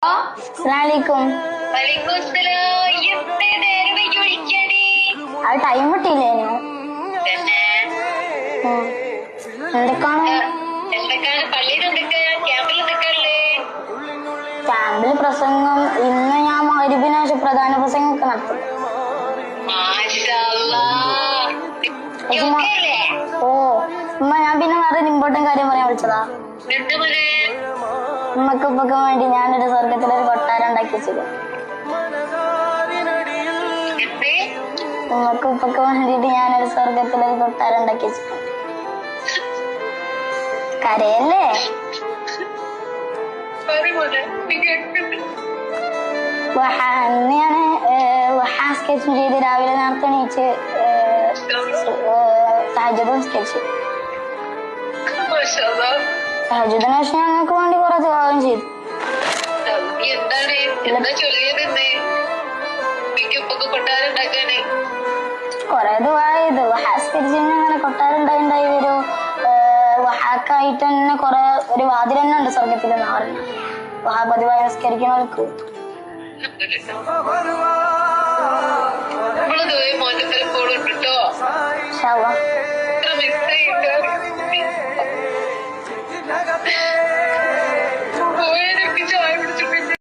അസ്സലാമലൈക്കും. അത് ടൈം കിട്ടിയില്ലേനു. എന്തൊക്കെയാണ് ക്യാമ്പിൽ പ്രസംഗം? ഇന്ന് ഞാൻ മഗ്‌രിബിന് ശേഷം പ്രധാന പ്രസംഗമൊക്കെ നടത്തും. ഓ ഉമ്മ, ഞാൻ പിന്നെ വേറെ ഇമ്പോർട്ടന്റ് കാര്യം പറയാൻ വിളിച്ചതാ. ഉമ്മക്ക് ഉപ്പൊക്കെ വേണ്ടി ഞാനൊരു സ്വർഗത്തിലൊരു കൊട്ടാരം ഉണ്ടാക്കി വെച്ചത്. ഉമ്മക്ക് ഉപ്പൊക്കെ വേണ്ടിട്ട് ഞാനൊരു സ്വർഗത്തിലൊരു കൊട്ടാരം ഉണ്ടാക്കി വെച്ചിട്ടുണ്ട്. കരയല്ലേ? അന്ന് ഞാന് സ്കെച്ചും ചെയ്ത് രാവിലെ നേരത്തെ എണീച്ച് തഹജ്ജുദ് നിസ്കരിച്ചു. തഹജ്ജുദിന് ശേഷം ഞങ്ങൾക്ക് വേണ്ടി കുറെ ദുആവും ചെയ്തു. കൊറേ ദുആ ചെയ്തു. വഹാസ്കരിച്ച് അങ്ങനെ കൊട്ടാരം ഉണ്ടായി വരും. വഹാക്കായിട്ട് തന്നെ കൊറേ ഒരു വാതിൽ തന്നെ ഉണ്ട് സ്വർഗത്തിലെന്നാ പറഞ്ഞു. വഹാ പതിവായി നിസ്കരിക്കുന്നവർക്ക് ചായ പിടിച്ചു